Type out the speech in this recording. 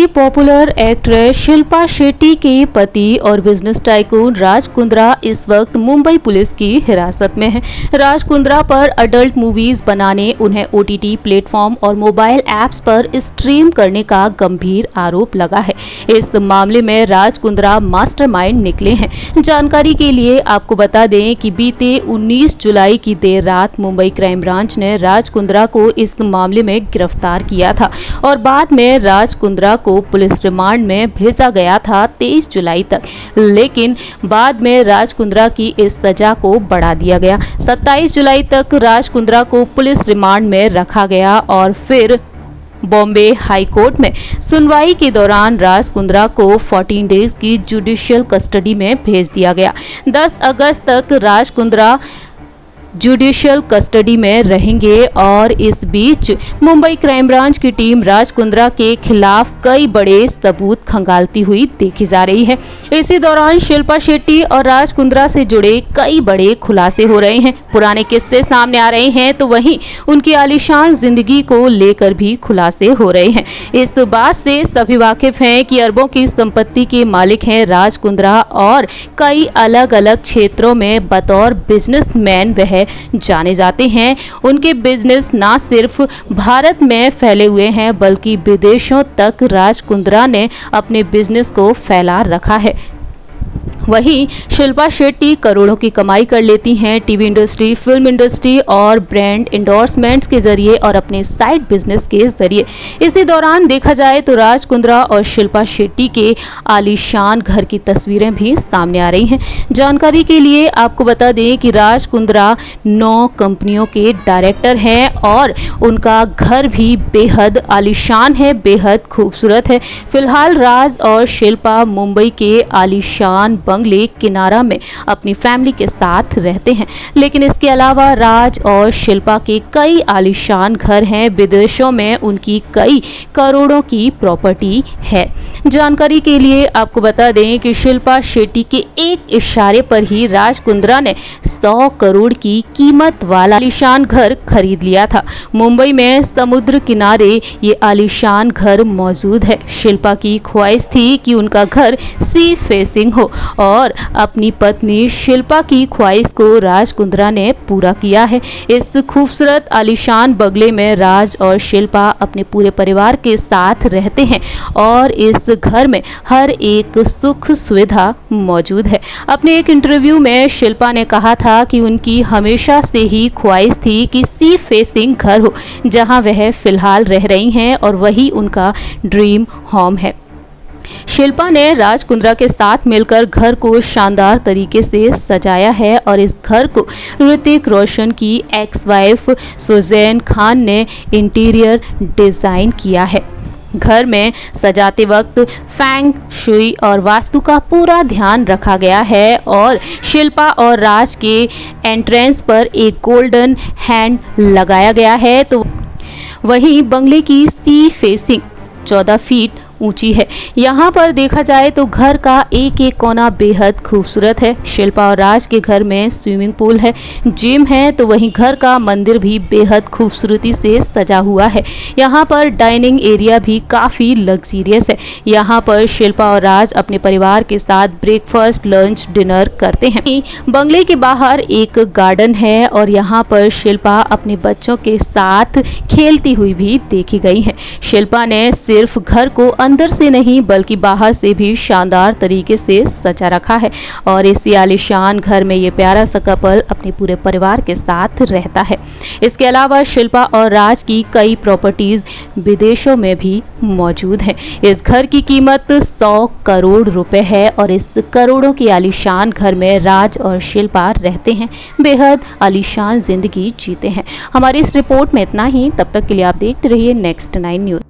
की popular actress Shilpa Shetty के पति और बिजनेस टाइकून राज कुंद्रा इस वक्त मुंबई पुलिस की हिरासत में है। राज कुंद्रा पर अडल्ट मूवीज बनाने, उन्हें ओटीटी प्लेटफॉर्म और मोबाइल ऐप्स पर स्ट्रीम करने का गंभीर आरोप लगा है। इस मामले में राज कुंद्रा मास्टरमाइंड निकले हैं। जानकारी के लिए आपको बता दें कि बीते 19 जुलाई की देर रात मुंबई क्राइम ब्रांच ने राज कुंद्रा को इस मामले में गिरफ्तार किया था और बाद में राज कुंद्रा को पुलिस रिमांड में भेजा गया था 23 जुलाई तक, लेकिन बाद में राज कुंद्रा की इस सजा को बढ़ा दिया गया। 27 जुलाई तक राज कुंद्रा को पुलिस रिमांड में रखा गया और फिर बॉम्बे हाई कोर्ट में सुनवाई के दौरान राज कुंद्रा को 14 डेज की जुडिशियल कस्टडी में भेज दिया गया। 10 अगस्त तक राज कुंद्रा जुडिशियल कस्टडी में रहेंगे और इस बीच मुंबई क्राइम ब्रांच की टीम राज कुंद्रा के खिलाफ कई बड़े सबूत खंगालती हुई देखी जा रही है। इसी दौरान शिल्पा शेट्टी और राज कुंद्रा से जुड़े कई बड़े खुलासे हो रहे हैं। पुराने किस्से सामने आ रहे हैं तो वहीं उनकी आलीशान जिंदगी को लेकर भी खुलासे हो रहे हैं। इस बात से सभी वाकिफ हैं कि अरबों की संपत्ति के मालिक हैं राज कुंद्रा और कई अलग अलग क्षेत्रों में बतौर बिजनेसमैन वह जाने जाते हैं। उनके बिजनेस ना सिर्फ भारत में फैले हुए हैं बल्कि विदेशों तक राज कुंद्रा ने अपने बिजनेस को फैला रखा है। वहीं शिल्पा शेट्टी करोड़ों की कमाई कर लेती हैं टीवी इंडस्ट्री, फिल्म इंडस्ट्री और ब्रांड इंडोर्समेंट्स के जरिए और अपने साइड बिजनेस के जरिए। इसी दौरान देखा जाए तो राज कुंद्रा और शिल्पा शेट्टी के आलीशान घर की तस्वीरें भी सामने आ रही हैं। जानकारी के लिए आपको बता दें कि राज कुंद्रा 9 कंपनियों के डायरेक्टर हैं और उनका घर भी बेहद आलीशान है, बेहद खूबसूरत है। फिलहाल राज और शिल्पा मुंबई के आलीशान बंगले किनारा में अपनी फैमिली के साथ रहते हैं, लेकिन इसके अलावा राज और शिल्पा के कई आलीशान घर हैं। विदेशों में उनकी कई करोड़ों की प्रॉपर्टी है। जानकारी के लिए आपको बता दें कि शिल्पा शेट्टी के एक इशारे पर ही राज कुंद्रा ने 100 करोड़ की कीमत वाला आलीशान घर खरीद लिया था। मुंबई में समुद्र किनारे ये आलीशान घर मौजूद है। शिल्पा की ख्वाहिश थी कि उनका घर सी फेसिंग हो और अपनी पत्नी शिल्पा की ख्वाहिश को राज कुंद्रा ने पूरा किया है। इस खूबसूरत आलीशान बंगले में राज और शिल्पा अपने पूरे परिवार के साथ रहते हैं और इस घर में हर एक सुख सुविधा मौजूद है। अपने एक इंटरव्यू में शिल्पा ने कहा था कि उनकी हमेशा से ही ख्वाहिश थी कि सी फेसिंग घर हो, जहां वह फिलहाल रह रही हैं और वही उनका ड्रीम होम है। शिल्पा ने राज कुंद्रा के साथ मिलकर घर को शानदार तरीके से सजाया है और इस घर को ऋतिक रोशन की एक्स वाइफ सुजैन खान ने इंटीरियर डिजाइन किया है। घर में सजाते वक्त फैंग शुई और वास्तु का पूरा ध्यान रखा गया है और शिल्पा और राज के एंट्रेंस पर एक गोल्डन हैंड लगाया गया है। तो वहीं बंगले की सी फेसिंग 14 फीट ऊंची है। यहाँ पर देखा जाए तो घर का एक एक कोना बेहद खूबसूरत है। शिल्पा और राज के घर में स्विमिंग पूल है, जिम है, तो वहीं घर का मंदिर भी बेहद खूबसूरती से सजा हुआ है। यहाँ पर डाइनिंग एरिया भी काफ़ी लग्जरियस है। यहाँ पर शिल्पा और राज अपने परिवार के साथ ब्रेकफास्ट, लंच, डिनर करते हैं। बंगले के बाहर एक गार्डन है और यहाँ पर शिल्पा अपने बच्चों के साथ खेलती हुई भी देखी गई है। शिल्पा ने सिर्फ घर को अंदर से नहीं बल्कि बाहर से भी शानदार तरीके से सजा रखा है और इसी आलीशान घर में ये प्यारा सा कपल अपने पूरे परिवार के साथ रहता है। इसके अलावा शिल्पा और राज की कई प्रॉपर्टीज विदेशों में भी मौजूद है। इस घर की कीमत 100 करोड़ रुपए है और इस करोड़ों की आलीशान घर में राज और शिल्पा रहते हैं, बेहद आलीशान जिंदगी जीते हैं। हमारी इस रिपोर्ट में इतना ही। तब तक के लिए आप देखते रहिए नेक्स्ट 9 न्यूज़।